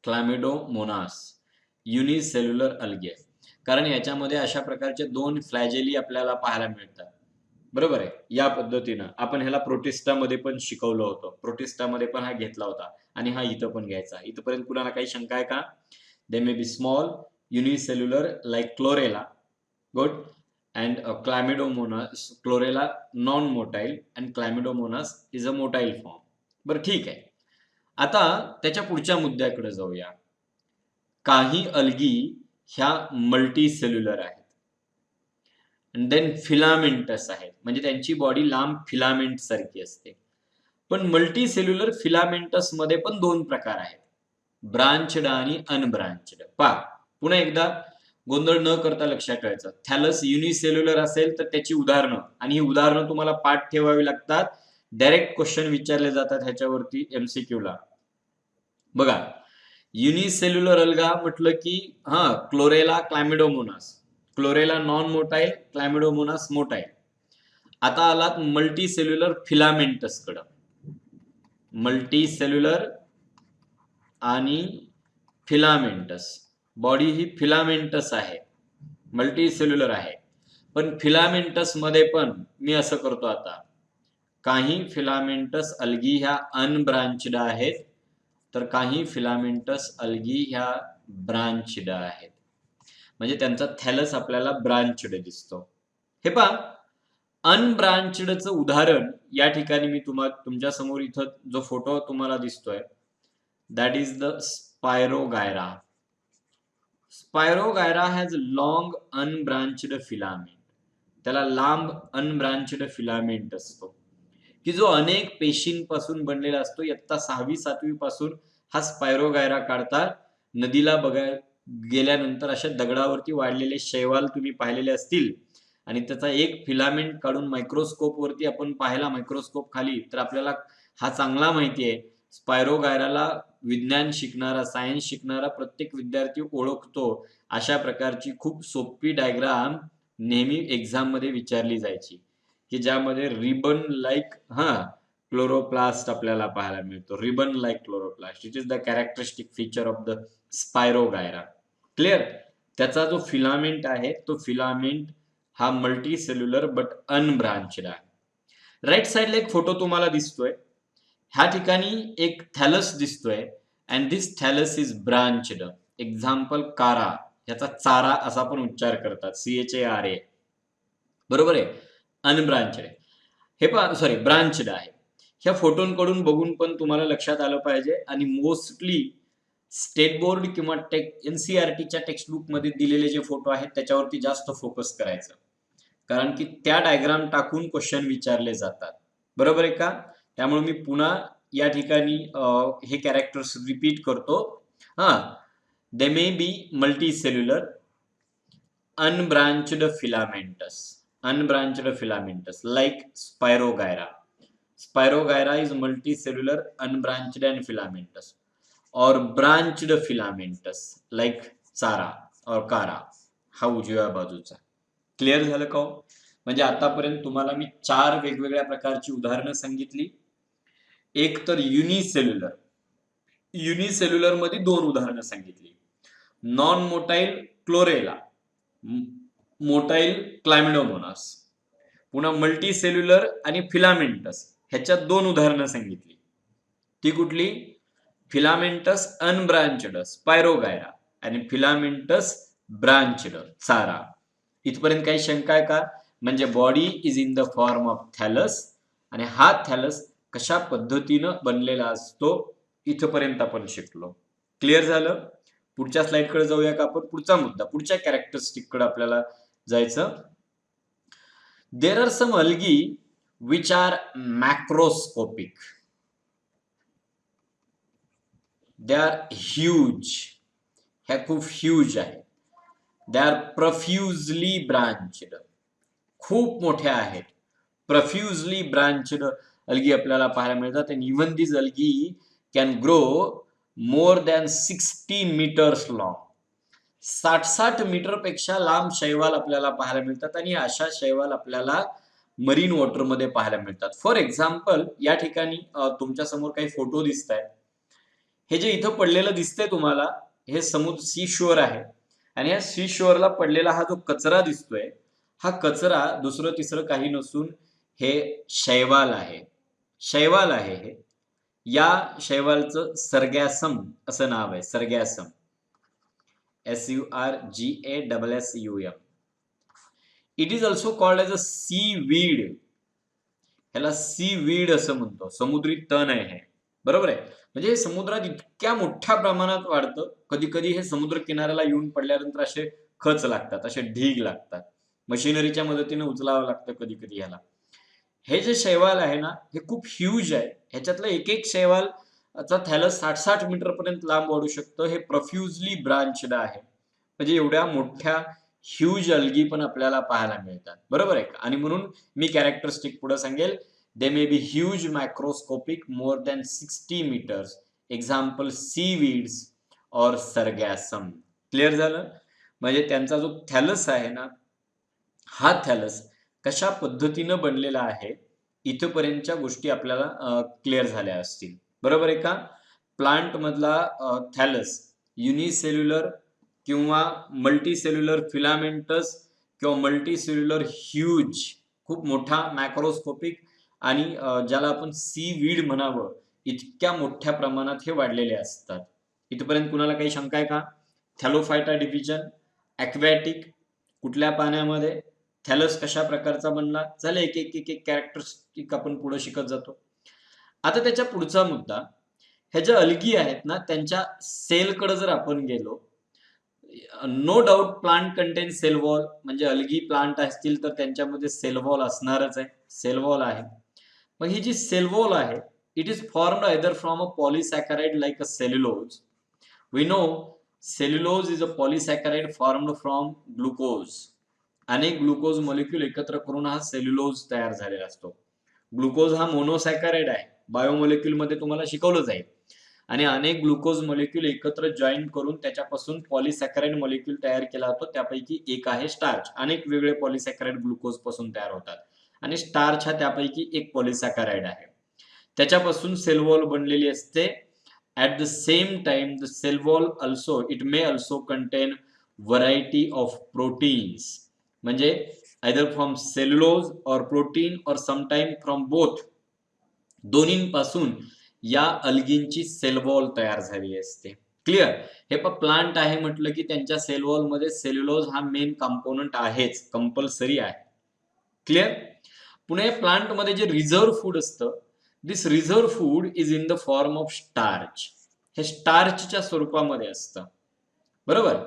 क्लॅमिडोमोनास युनिसेल्युलर अल्गी आहे, कारण याच्यामध्ये अशा प्रकारचे दोन फ्लॅजेली आपल्याला पाहायला मिळतात, बरोबर आहे. या पद्धतीनं आपण ह्याला प्रोटिस्टामध्ये पण शिकवलं होतं, प्रोटिस्टामध्ये पण हा घेतला होता आणि हा इथं पण घ्यायचा. इथपर्यंत कुणाला काही शंका आहे का? They may be small unicellular like Chlorella, good, and Chlamydomonas, Chlorella non motile and Chlamydomonas is a motile form. बरं, ठीक आहे. आता त्याच्या पुढच्या मुद्द्याकडे जाऊया. काही अल्गी ह्या मल्टीसेल्युलर आहेत, देन फिलामेंटस आहेत, म्हणजे त्यांची बॉडी लांब फिलामेंट सारखी असते. पण मल्टीसेल्युलर फिलामेंटस मध्ये पण दोन प्रकार आहेत, ब्रांचड आणि अनब्रांचड. पहा, पुन्हा एकदा गोंधळ न करता लक्षात ठेवायचं. थॅलस युनिसेल्युलर असेल तर त्याची उदाहरणं, आणि ही उदाहरणं तुम्हाला पाठ ठेवावी लागतात, डायरेक्ट क्वेश्चन विचारले जातात ह्याच्यावरती MCQ ला. बघा, युनिसेल्युलर अल्गा म्हटलं की Chlorella Chlamydomonas, Chlorella non motile, Chlamydomonas motile. आता आलात मल्टी सेल्युलर फिलामेंटस कडं. मल्टी सेल्युलर आणि फिलामेंटस. बॉडी ही फिलामेंटस आहे, मल्टी सेल्युलर आहे. पण फिलामेंटस मध्ये पण मी असं करतो आता, काही फिलामेंटस अल्गी ह्या अनब्रांचड आहेत, तर काही फिलामेंटस अल्गी ह्या ब्रांचड आहेत. म्हणजे त्यांचा थॅलस आपल्याला ब्रांचड दिसतो. हे पहा, अनब्रांचडचं उदाहरण या ठिकाणी मी तुमच्या समोर इथं जो फोटो तुम्हाला दिसतोय, that is the spirogyra. Spirogyra has long अनब्रांचड filament. त्याला लांब अनब्रांचड फिलामेंट असतो, की जो अनेक पेशींपासून बनलेला असतो. इयत्ता 6वी-7वी पासून हा स्पायरोगायरा काढतात. नदीला गेल्यानंतर अशा दगडावरती वाढलेले शैवाल तुम्ही पाहिलेले असतील, आणि त्याचा एक फिलामेंट काढून मायक्रोस्कोप वरती आपण पाहिला, मायक्रोस्कोप खाली, तर आपल्याला हा चांगला माहिती आहे. स्पायरोगायराला विज्ञान शिकणारा, सायन्स शिकणारा प्रत्येक विद्यार्थी ओळखतो. अशा प्रकारची खूप सोपी डायग्राम नेहमी एक्झाम मध्ये विचारली जायची, की ज्यामध्ये रिबन लाईक क्लोरोप्लास्ट आपल्याला पाहायला मिळतो. Ribbon like chloroplast, it is the characteristic feature of the spirogyra. Clear? त्याचा जो फिलामेंट आहे, तो फिलामेंट हा मल्टी सेल्युलर बट अनब्रांचड आहे. राईट साइडला एक फोटो तुम्हाला दिसतोय. ह्या ठिकाणी एक थॅलस दिसतोय, and this thallus is branched. Example Chara, याचा चारा असा पण उच्चार करतात, CHARA. बरोबर आहे, अनब्रांचड आहे. हे पण सॉरी ब्रांचड आहे. ह्या फोटोंकडून बघून पण तुम्हाला लक्षात आलं पाहिजे. आणि मोस्टली स्टेट बोर्ड किंवा NCERTच्या टेक्स्टबुक मध्ये दिलेले जे फोटो आहेत त्याच्यावरती जास्त फोकस करायचं, कारण की त्या डायग्राम टाकून क्वेश्चन विचारले जातात. बरोबर आहे का? त्यामुळे मी पुन्हा या ठिकाणी हे कॅरेक्टर्स रिपीट करतो. They may be multicellular, unbranched filamentous like Spirogyra. Spirogyra is multicellular, unbranched and filamentous, or branched filamentous like चारा or कारा, हा उजव्या बाजूचा. क्लिअर झालं का? म्हणजे आतापर्यंत तुम्हाला मी 4 वेगवेगळ्या प्रकारची उदाहरणं सांगितली. एक तर युनिसेल्युलर मध्ये 2 उदाहरणं सांगितली. Non motile Chlorella, motile Chlamydomonas. पुन्हा मल्टीसेल्युलर आणि फिलामेंटस ह्याच्यात 2 उदाहरणं सांगितली. ती कुठली? फिलामेंटस अनब्रांचड स्पायरोगायरा आणि फिलामेंटस ब्रांचड चारा. इथपर्यंत काही शंका आहे का? म्हणजे body is in the form of thallus, आणि हा थॅलस कशा पद्धतीनं बनलेला असतो इथपर्यंत आपण शिकलो. क्लिअर झालं? पुढच्या स्लाइड कडे जाऊया का आपण? पुढचा मुद्दा, पुढच्या कॅरेक्टरिस्टिक कडे आपल्याला जायचं. There are some algae which are macroscopic. They are huge. ह्या खूप ह्यूज आहे. दे आर प्रोफ्युजली ब्रांचड, खूप मोठ्या आहेत. प्रोफ्युजली ब्रांचड अल्गी आपल्याला पाहायला मिळतात. आणि even this algae can grow more than 60 meters long. 60 metre पेक्षा लांब शैवाल आपल्याला पाहायला मिळतात, आणि अशा शैवाल आपल्याला मरीन वॉटर मध्ये पाहायला मिळतात. फॉर एक्झाम्पल, या ठिकाणी तुमच्या समोर काही फोटो दिसत आहेत. हे जे इथं पडलेलं दिसतंय तुम्हाला, हे समुद्र सी शोअर आहे. आणि या सी शोअरला पडलेला हा जो कचरा दिसतोय, हा कचरा दुसरं तिसरं काही नसून हे शैवाल आहे. शैवाल आहे हे. या शैवालचं सर्गॅसम असं नाव आहे. Sargassum, SURGASSUM. It is also called as a seaweed. ह्याला सी वीड असं म्हणतो. समुद्री तण आहे हे. बरोबर आहे? म्हणजे हे समुद्रात इतक्या मोठ्या प्रमाणात वाढतं, कधी कधी हे समुद्र किनाऱ्याला येऊन पडल्यानंतर असे खच लागतात, असे ढीग लागतात. मशिनरीच्या मदतीने उचलावं लागतं कधी कधी ह्याला. हे जे शैवाल आहे ना, हे खूप ह्यूज आहे. ह्याच्यातलं एक एक शैवालचा थॅलस 60-60 मीटर पर्यंत लांब वाढू शकतं. हे प्रोफ्युजली ब्रांचड आहे. म्हणजे एवढ्या मोठ्या ह्यूज अल्गी पण आपल्याला पाहायला मिळतात. बरोबर आहे का? आणि म्हणून मी कॅरेक्टरिस्टिक पुढे सांगेल, They may be huge, macroscopic, more than 60 meters. Example, seaweeds or sargassum. Clear झालं? म्हणजे त्यांचा जो थॅलस आहे ना, हा थॅलस कशा पद्धतीनं बनलेला आहे इथपर्यंतच्या गोष्टी आपल्याला क्लिअर झाल्या असतील. बरोबर आहे का? प्लांट मधला थॅलस युनिसेल्युलर किंवा मल्टीसेल्युलर फिलामेंटस किंवा मल्टीसेल्युलर ह्यूज, खूप मोठा मॅक्रोस्कोपिक आणि ज्याला आपण सीवीड म्हणावं इतक्या मोठ्या प्रमाणात हे वाढलेले असतात. इथपर्यंत कुणाला काही शंका आहे का? थॅलोफायटा डिव्हिजन, ॲक्वॅटिक, कुठल्या पाण्यामध्ये, थॅलस कशा प्रकारचा बनला, झाले एक एक एक एक कॅरेक्टरिस्टिक आपण पुढे शिकत जातो. आता त्याच्या पुढचा मुद्दा, ह्या ज्या अलगी आहेत ना त्यांच्या सेलकडे जर आपण गेलो, no doubt plant contain cell wall, म्हणजे अलगी प्लांट असतील तर त्यांच्यामध्ये सेल वॉल असणारच आहे, सेल वॉल आहे. मग ही जी सेल वॉल आहे, it is formed either from a polysaccharide like a cellulose. We know cellulose is a polysaccharide formed from glucose. अनेक ग्लुकोज मॉलिक्यूल एकत्र करून हा सेल्युलोज तयार झालेला असतो. ग्लुकोज हा मोनोसॅकराइड आहे, बायोमॉलिक्यूल मध्ये तुम्हाला शिकवलं जाईल. आणि अनेक ग्लुकोज मॉलिक्यूल एकत्र जॉईन करून त्याच्यापासून पॉलिसॅकराइड मॉलिक्यूल तयार केला जातो. त्यापैकी एक आहे स्टार्च. अनेक वेगळे पॉलिसॅकराइड ग्लुकोज पासून तयार होतात आणि स्टार्च हा त्यापैकी एक पॉलिसॅकराइड आहे. त्याच्यापासून सेल वॉल बनलेली असते. At the same time the cell wall also it may also contain variety of proteins, म्हणजे either from cellulose or protein or sometime from both, दोन्हीपासून या अल्गींची सेल वॉल तयार झाली असते. क्लिअर? हे प्लांट आहे म्हटलं की त्यांच्या सेल वॉल मध्ये सेल्युलोज हा मेन कंपोनंट आहेच, कंपल्सरी आहे. क्लिअर? पुणे प्लांट मध्ये जे रिझर्व्ह फूड असतं, this reserve food is in the form of starch. हे स्टार्चच्या स्वरूपामध्ये असतं. बरोबर?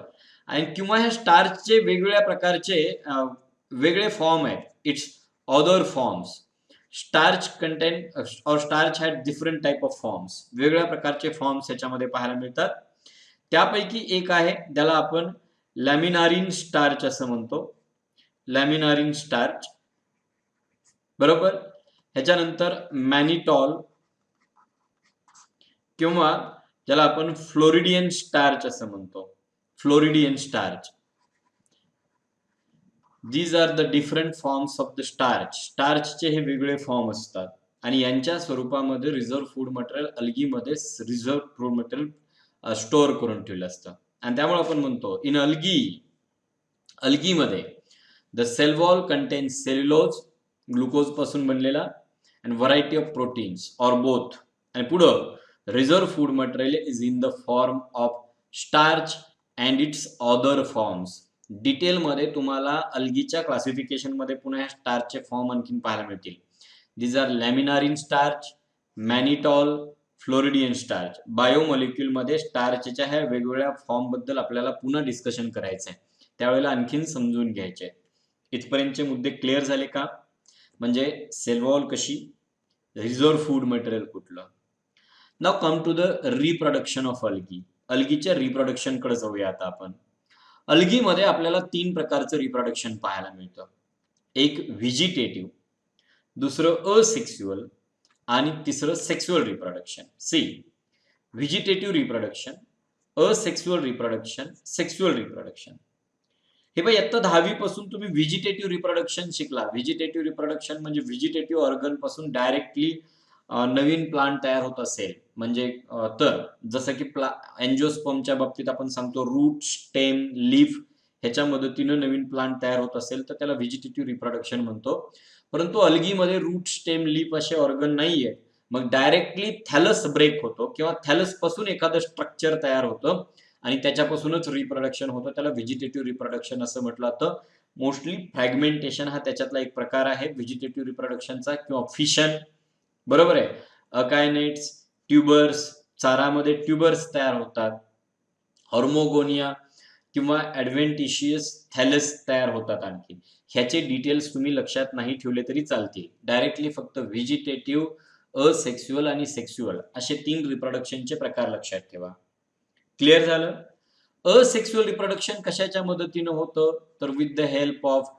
आणि किंवा ह्या स्टार्चचे वेगवेगळ्या प्रकारचे वेगळे फॉर्म आहेत. Its other forms. Starch content or starch had different type of forms. वेगवेगळ्या प्रकारचे फॉर्म्स याच्यामध्ये पाहायला मिळतात. त्यापैकी एक आहे ज्याला आपण लॅमिनारिन स्टार्च असं म्हणतो. लॅमिनारिन स्टार्च. बरोबर? ह्याच्यानंतर मॅनिटॉल किंवा ज्याला आपण फ्लोरिडियन स्टार्च असं म्हणतो. Floridean starch. These are the different forms of the starch. स्टार्चचे हे वेगळे फॉर्म असतात आणि यांच्या स्वरूपामध्ये रिझर्व्ह फूड मटेरियल अल्गीमध्ये रिझर्व्ह फूड मटेरियल स्टोअर करून ठेवलं असतं. आणि त्यामुळे आपण म्हणतो इन अल्गीमध्ये the cell wall contains cellulose, glucose पासून बनलेला, and variety of proteins or both. आणि पुढं reserve food material is in the form of starch and its other forms. डिटेलमध्ये तुम्हाला अल्गीच्या क्लासिफिकेशन मध्ये पुन्हा स्टार्चचे फॉर्म आणखीन पाहायला मिळतील. These are laminarin starch, mannitol, floridean starch. Biomolecule मध्ये स्टार्चच्या ह्या वेगवेगळ्या फॉर्म बद्दल आपल्याला पुन्हा डिस्कशन करायचं आहे, त्यावेळेला आणखीन समजून घ्यायचे. इथपर्यंतचे मुद्दे क्लिअर झाले का? म्हणजे सेल वॉल कशी, रिझर्व्ह फूड मटेरियल कुठलं. Now come to the reproduction of algae. अल्गीच्या रिप्रोडक्शन कडे जाऊया आता आपण. अल्गीमध्ये आपल्याला 3 प्रकारचं रिप्रोडक्शन पाहायला मिळतं. एक व्हेजिटेटिव्ह, दुसरं असेक्सुअल आणि तिसरं sexual reproduction. See, vegetative reproduction, asexual reproduction, sexual reproduction. हे बघा, इयत्ता 10वी पासून तुम्ही व्हेजिटेटिव्ह रिप्रोडक्शन शिकला. व्हेजिटेटिव्ह रिप्रोडक्शन म्हणजे व्हेजिटेटिव्ह ऑर्गन पासून डायरेक्टली नवीन प्लांट तयार होत असेल, म्हणजे तर जसं की एंजिओस्पर्मच्या बाबतीत आपण सांगतो रूट, स्टेम, लीफ ह्याच्या मदतीनं नवीन प्लांट तयार होत असेल तर त्याला व्हेजिटेटिव्ह रिप्रोडक्शन म्हणतो. परंतु अल्गीमध्ये रूट, स्टेम, लीफ असे ऑर्गन नाहीये. मग डायरेक्टली थॅलस ब्रेक होतो किंवा थॅलस पासून एखादं स्ट्रक्चर तयार होतं आणि त्याच्यापासूनच रिप्रोडक्शन होतं. त्याला व्हेजिटेटिव्ह रिप्रोडक्शन असं म्हटलं जातं. मोस्टली फ्रॅगमेंटेशन हा त्याच्यातला एक प्रकार आहे व्हेजिटेटिव्ह रिप्रोडक्शनचा, किंवा फिशन. बरोबर आहे? अकायनेट्स, ट्युबर्स, चारामध्ये ट्युबर्स तयार होतात. हॉर्मोगोनिया किंवा ॲडव्हेंटिशियस थॅलस तयार होतात. आणखी ह्याचे डिटेल्स तुम्ही लक्षात नाही ठेवले तरी चालतील. डायरेक्टली फक्त व्हेजिटेटिव्ह, असेक्सुअल आणि सेक्सुअल असे 3 रिप्रोडक्शनचे प्रकार लक्षात ठेवा. क्लिअर झालं? असेक्सुअल रिप्रोडक्शन कशाच्या मदतीनं होतं तर with the help of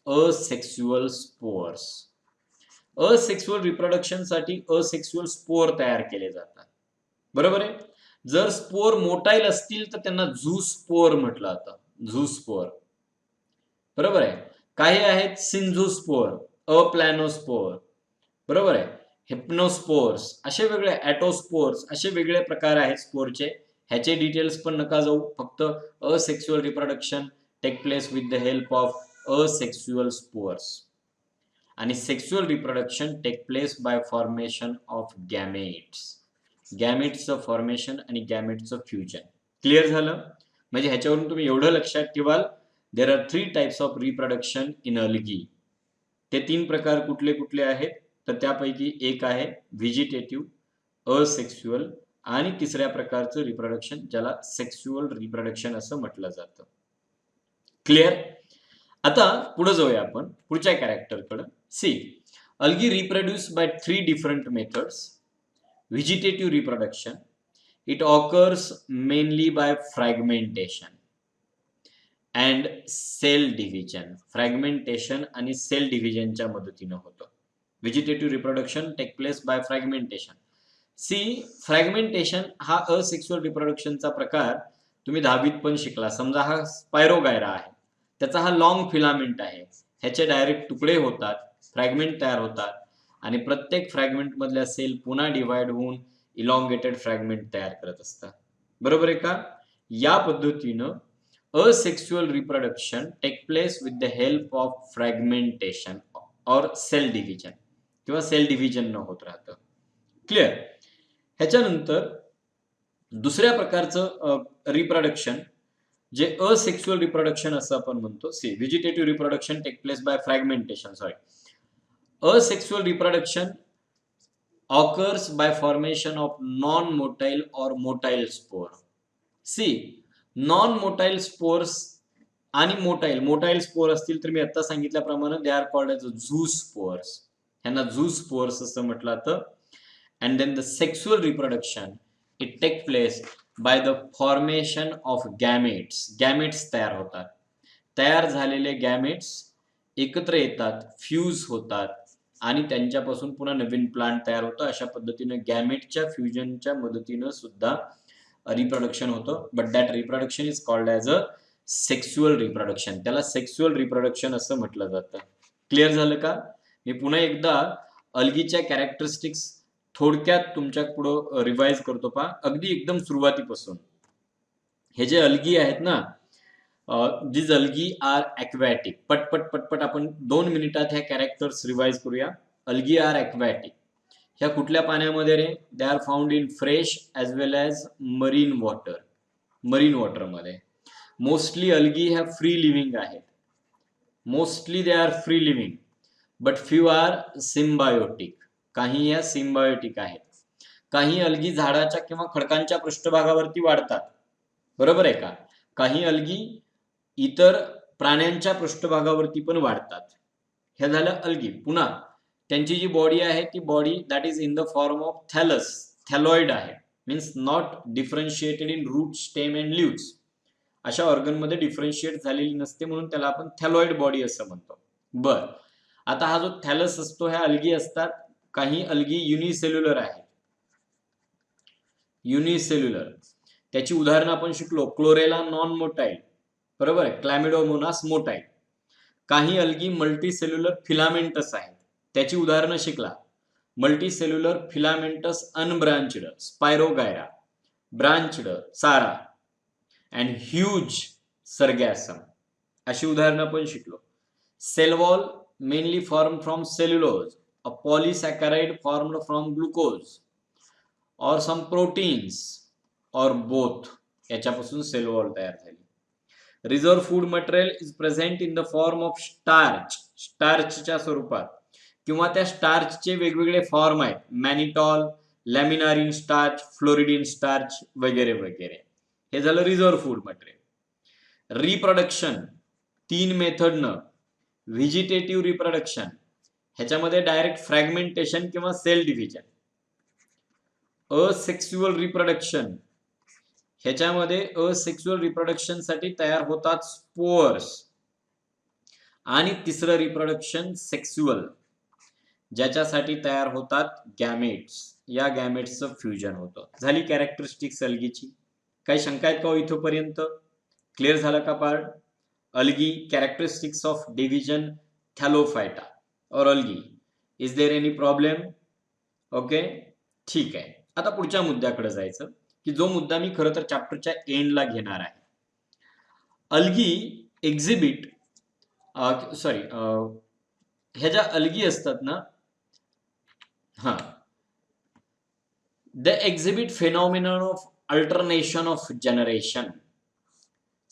asexual spores. Asexual reproduction साठी असेक्सुअल स्पोर तयार केले जातात. बरोबर आहे. जर स्पोर मोटाईल असतील तर त्यांना झू स्पोर म्हटलं जातं. Zoospore. बरोबर आहे. काही आहेत सिंझोस्पोर, अप्लॅनोस्पोर. बरोबर आहे. हिप्नोस्पोर्स असे वेगळे, ॲटोस्पोर्स असे वेगळे प्रकार आहेत स्पोरचे. ह्याचे डिटेल्स पण नका जाऊ. फक्त asexual reproduction take place with the help of asexual spores. आणि sexual reproduction take place by formation of gametes. गॅमेट्सचं फॉर्मेशन आणि गॅमेट्सचं फ्युजन. क्लिअर झालं? म्हणजे ह्याच्यावरून तुम्ही एवढं लक्षात ठेवाल, there are 3 types of reproduction in algae. ते 3 प्रकार कुठले कुठले आहेत? तर त्यापैकी एक आहे व्हेजिटेटिव्ह, असेक्सुअल आणि तिसऱ्या प्रकारचं रिप्रोडक्शन ज्याला सेक्सुअल रिप्रोडक्शन असं म्हटलं जातं. क्लिअर? आता पुढे जाऊया आपण पुढच्या कॅरेक्टरकडे. See, algae reproduce by 3 different methods. Vegetative reproduction, it occurs mainly by fragmentation and cell division. Fragmentation आणि सेल डिव्हिजनच्या मदतीनं होतं. Vegetative reproduction take place by fragmentation. See, fragmentation हा असेक्सुअल रिप्रोडक्शनचा प्रकार तुम्ही 10वीत पण शिकला. समजा हा स्पायरोगायरा आहे, त्याचा हा लॉंग फिलामेंट आहे, ह्याचे डायरेक्ट तुकडे होतात, फ्रॅगमेंट तयार होतात आणि प्रत्येक फ्रॅगमेंट मधल्या सेल पुन्हा डिवाइड होऊन इलॉंगेटेड फ्रॅगमेंट तयार करत असतात. बरोबर आहे का? या पद्धतीनं asexual reproduction take place with the help of fragmentation or cell division किंवा सेल डिव्हिजन न होत राहतं. क्लिअर? ह्याच्यानंतर दुसऱ्या प्रकारचं रिप्रोडक्शन जे असेक्सुअल रिप्रोडक्शन असं आपण म्हणतो. See, vegetative reproduction take place by fragmentation. Sorry, asexual reproduction occurs by formation of non motile or motile spore. See, non motile spores आणि मोटाईल स्पोर असतील तर मी आता सांगितल्याप्रमाणे they are called as zoospores. ह्यांना zoospores असं म्हटलं जातं. And then the sexual reproduction it take place by the formation of gametes. Gametes तयार होतात. तयार झालेले गॅमेट्स एकत्र येतात, फ्यूज होतात आणि त्यांच्यापासून पुन्हा नवीन प्लांट तयार होतं. अशा पद्धतीने गॅमेटच्या फ्युजनच्या मदतीनं सुद्धा रिप्रोडक्शन होतं. But that reproduction is called as a sexual reproduction. त्याला सेक्सुअल रिप्रोडक्शन असं म्हटलं जातं. क्लिअर झालं का? मी पुन्हा एकदा अल्गीच्या कॅरेक्टरिस्टिक्स थोडक्यात तुमच्या पुढं रिवाइज करतो पहा, अगदी एकदम सुरुवातीपासून. हे जे अल्गी आहेत ना, दिस अल्गी आर ॲक्वॅटिक. पटपट पटपट आपण 2 मिनिटात ह्या कॅरेक्टर्स रिवाइज करूया. Algae are aquatic. ह्या कुठल्या पाण्यामध्ये रे? They are found in fresh as well as marine water. Marine वॉटरमध्ये. मोस्टली अल्गी ह्या फ्री लिव्हिंग आहेत. Mostly they are free living but few are symbiotic. काही या सिम्बायोटिक आहेत. काही अल्गी झाडाच्या किंवा खडकांच्या पृष्ठभागावरती वाढतात. बरोबर आहे का? काही अल्गी इतर प्राण्यांच्या पृष्ठभागावरती पण वाढतात. हे झालं अल्गी. पुन्हा त्यांची जी बॉडी आहे ती body that is in the form of thallus. Thalloid आहे. Means not differentiated in root, stem and leaves. अशा ऑर्गनमध्ये डिफरन्शिएट झालेली नसते म्हणून त्याला आपण थॅलॉइड बॉडी असं म्हणतो. बर, आता हा जो थॅलस असतो ह्या अल्गी असतात. काही अल्गी युनिसेल्युलर आहेत. युनिसेल्युलर, त्याची उदाहरणं आपण शिकलो. Chlorella non motile. बरोबर आहे. Chlamydomonas motile. काही अल्गी मल्टीसेल्युलर फिलामेंटस आहेत. त्याची उदाहरणं शिकला. Multicellular filamentous unbranched, Spirogyra. Branched, Chara. And huge, Sargassum. अशी उदाहरणं आपण शिकलो. Cell wall mainly form from cellulose, a polysaccharide formed from glucose or some proteins or both. याच्यापासून सेल वॉल तयार झाली. Reserve food material is present in the form of starch. स्टार्चच्या स्वरूपात किंवा त्या स्टार्चचे वेगवेगळे फॉर्म आहेत. मॅनिटॉल, लॅमिनारिन स्टार्च, फ्लोरिडिन स्टार्च वगैरे वगैरे. हे झालं रिझर्व फूड मटेरियल. रिप्रोडक्शन 3 मेथडनं. व्हेजिटेटिव्ह रिप्रोडक्शन, ह्याच्यामध्ये डायरेक्ट फ्रॅगमेंटेशन किंवा सेल डिव्हिजन. असेक्सुअल रिप्रोडक्शन, ह्याच्यामध्ये असेक्सुअल रिप्रोडक्शन साठी तयार होतात स्पोर्स. आणि तिसरं रिप्रोडक्शन सेक्सुअल. ज्याच्यासाठी तयार होतात गॅमेट्स. या गॅमेट्सचं फ्युजन होतं. झाली कॅरेक्टरिस्टिक्स अल्गीची. काही शंका आहेत का हो इथपर्यंत? क्लिअर झालं का part? Algae, characteristics of division Thallophyta or algae. Is there any problem? Okay, ठीक आहे. आता पुढच्या मुद्द्याकडे जायचं, की जो मुद्दा मी खरं तर चॅप्टरच्या एंडला घेणार आहे. अल्गी एक्झिबिट ह्या ज्या अल्गी असतात ना, हा, the exhibit phenomenon of alternation of generation.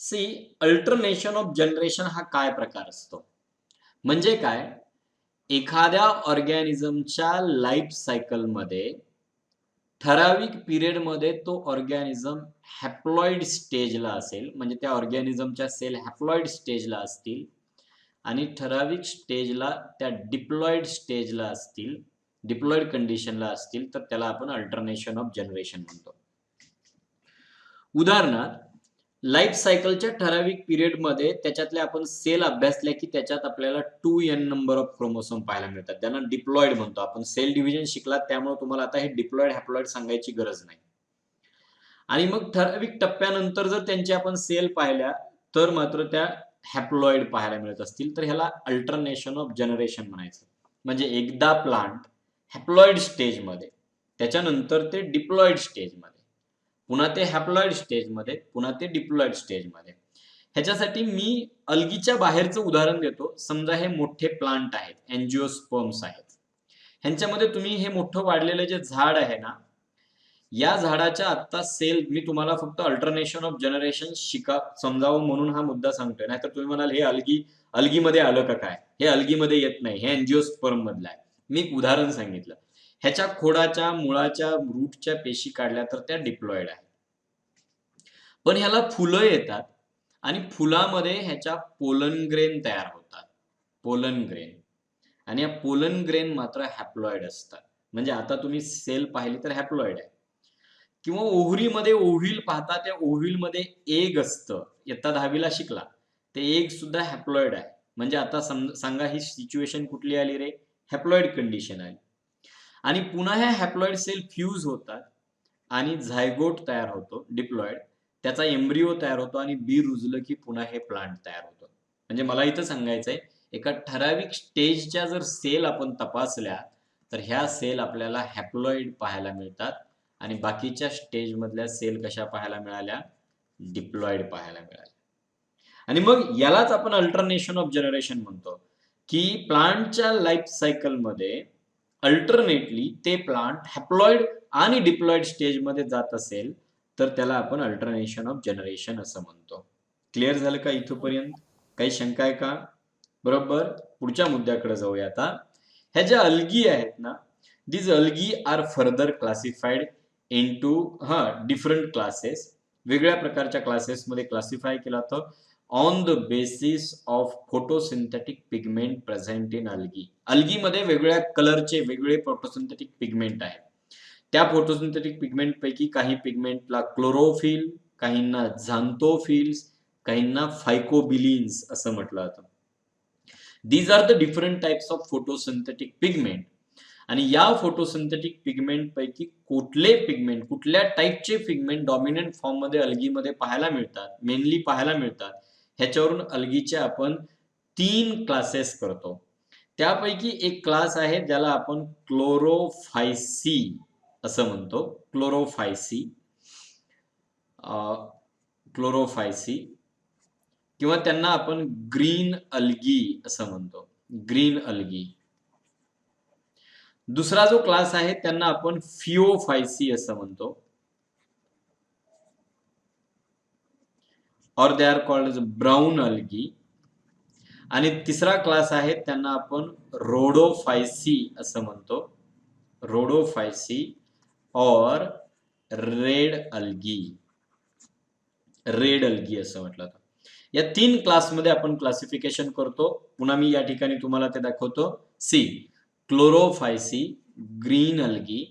See, alternation of generation हा काय प्रकार असतो? म्हणजे काय? एखाद्या ऑर्गॅनिझमच्या लाईफ सायकलमध्ये ठराविक पिरियडमध्ये तो ऑर्गॅनिझम हॅप्लॉइड स्टेजला असेल, म्हणजे त्या ऑर्गॅनिझमच्या सेल हॅप्लॉइड स्टेजला असतील, आणि ठराविक स्टेजला त्या डिप्लॉइड स्टेजला असतील, डिप्लॉइड कंडिशनला असतील, तर त्याला आपण अल्टरनेशन ऑफ जनरेशन म्हणतो. उदाहरणार्थ, लाईफ सायकलच्या ठराविक पिरियडमध्ये त्याच्यातले आपण सेल अभ्यासल्या की त्याच्यात आपल्याला 2n नंबर ऑफ क्रोमोसोम पाहायला मिळतात. त्यांना डिप्लॉइड म्हणतो आपण. सेल डिव्हिजन शिकलात, त्यामुळे तुम्हाला आता हे डिप्लॉइड हॅप्लॉइड सांगायची गरज नाही. आणि मग ठराविक टप्प्यानंतर जर त्यांचे आपण सेल पाहिल्या तर मात्र त्या हॅप्लॉइड पाहायला मिळत असतील, तर ह्याला अल्टरनेशन ऑफ जनरेशन म्हणायचं. म्हणजे एकदा प्लांट हॅप्लॉइड स्टेजमध्ये, त्याच्यानंतर ते डिप्लॉइड स्टेजमध्ये, पुन्हा ते हॅप्लॉइड स्टेजमध्ये, पुन्हा ते डिप्लॉइड स्टेजमध्ये. ह्याच्यासाठी मी अल्गीच्या बाहेरचं उदाहरण देतो. समजा हे मोठे प्लांट आहेत, एन्जिओस्पर्म्स आहेत. ह्यांच्यामध्ये तुम्ही हे मोठं वाढलेलं जे झाड आहे ना, या झाडाच्या आत्ता सेल, मी तुम्हाला फक्त अल्टरनेशन ऑफ जनरेशन समजावं म्हणून हा मुद्दा सांगतोय. नाहीतर तुम्ही म्हणाल हे अल्गीमध्ये आलं का काय? हे अल्गीमध्ये येत नाही, हे एन्जिओस्पर्म मधलं आहे. मी एक उदाहरण सांगितलं. ह्याच्या खोडाच्या, मुळाच्या, रूटच्या पेशी काढल्या तर त्या डिप्लॉइड आहेत. पण ह्याला फुलं येतात आणि फुलामध्ये ह्याच्या पोलन ग्रेन तयार होतात. Pollen grain. आणि या पोलन ग्रेन मात्र हॅप्लॉइड असतात. म्हणजे आता तुम्ही सेल पाहिली तर हॅप्लॉइड आहे. किंवा ओव्हरीमध्ये ओव्हील पाहता, त्या ओव्हीलमध्ये एग असतं. इयत्ता 10वीला शिकला. ते एग सुद्धा हॅप्लॉइड आहे. म्हणजे आता सांगा ही सिच्युएशन कुठली आली रे? हॅप्लॉइड कंडिशन आली. आणि पुन्हा ह्या हॅप्लॉइड सेल फ्यूज होतात आणि झायगोट तयार होतो, डिप्लॉइड. त्याचा एम्ब्रिओ तयार होतो आणि बी रुजलं की पुन्हा हे प्लांट तयार होतं. म्हणजे मला इथं सांगायचंय, एका ठराविक स्टेजच्या जर सेल आपण तपासल्या तर ह्या सेल आपल्याला हॅप्लॉइड पाहायला मिळतात आणि बाकीच्या स्टेज मधल्या सेल कशा पाहायला मिळाल्या? डिप्लॉइड पाहायला मिळाल्या. आणि मग यालाच आपण अल्टरनेशन ऑफ जनरेशन म्हणतो, की प्लांटच्या लाईफ सायकलमध्ये अल्टरनेटली ते प्लांट हॅप्लॉइड आणि डिप्लॉइड स्टेजमध्ये जात असेल तर त्याला आपण अल्टरनेशन ऑफ जनरेशन असं म्हणतो. क्लिअर झालं का इथपर्यंत? काही शंका आहे का? बरोबर. पुढच्या मुद्द्याकडे जाऊया आता. ह्या ज्या अल्गी आहेत ना, these algae are further classified into different classes. वेगळ्या प्रकारच्या क्लासेसमध्ये क्लासिफाय केला तर on the basis of photosynthetic pigment present in algae. अल्गीमध्ये वेगवेगळ्या कलरचे वेगवेगळे फोटोसिंथेटिक पिगमेंट आहेत. त्या फोटोसिंथेटिक पिगमेंट पैकी काही पिगमेंटला क्लोरोफिल, काहींना झांथोफिल्स, काहींना फायकोबिलिन्स असं म्हटलं जातं. These are the different types of photosynthetic pigment. आणि या फोटोसिंथेटिक पिगमेंट पैकी कुठले पिगमेंट, कुठल्या टाईपचे पिगमेंट डॉमिनंट फॉर्म मध्ये अल्गीमध्ये पाहायला मिळतात, मेनली पाहायला मिळतात, ह्याच्यावरून अल्गीचे आपण 3 क्लासेस करतो. त्यापैकी एक क्लास आहे ज्याला आपण क्लोरोफायसी असं म्हणतो. क्लोरोफायसी किंवा त्यांना आपण ग्रीन अल्गी असं म्हणतो. Green algae. दुसरा जो क्लास आहे त्यांना आपण फिओफायसी असं म्हणतो. और दे आर कॉल्ड ब्राउन अल्गी. आणि तिसरा क्लास आहे त्यांना आपण रोडोफायसी असं म्हणतो. रोडोफायसी और रेड अल्गी. रेड अल्गी असं म्हटलं जातं. या 3 क्लासमध्ये आपण क्लासिफिकेशन करतो. पुन्हा मी या ठिकाणी तुम्हाला ते दाखवतो. See, Chlorophyceae green algae,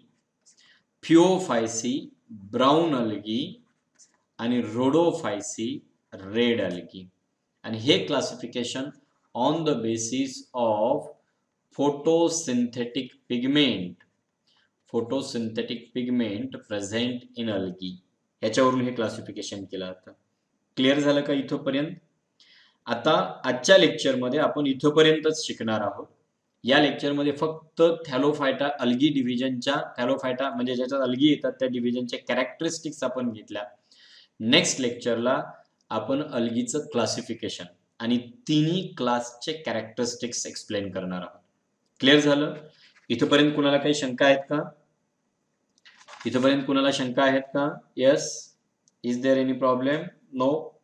Phaeophyceae brown algae आणि रोडोफायसी रेड अल्गी. आणि हे classification on the basis of photosynthetic pigment present in algae, ह्याच्यावरून हे क्लासिफिकेशन केलं जातं. क्लिअर झालं का इथपर्यंत? आता आजच्या लेक्चरमध्ये आपण इथपर्यंतच शिकणार आहोत. या लेक्चरमध्ये फक्त थॅलोफायटा अल्गी डिव्हिजनच्या, थॅलोफायटा म्हणजे ज्याच्यात अल्गी येतात त्या डिव्हिजनच्या कॅरेक्टरिस्टिक्स आपण घेतल्या. नेक्स्ट लेक्चरला आपण अल्गीचं क्लासिफिकेशन आणि तिन्ही क्लासचे कॅरेक्टरिस्टिक्स एक्सप्लेन करणार आहोत. क्लिअर झालं? इथपर्यंत कुणाला काही शंका आहेत का? इथपर्यंत कुणाला शंका आहेत का? Yes? Is there any problem? No?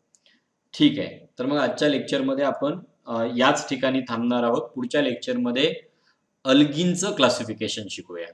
ठीक आहे. तर मग आजच्या लेक्चरमध्ये आपण याच ठिकाणी थांबणार आहोत. पुढच्या लेक्चरमध्ये अल्गींचं क्लासिफिकेशन शिकूया.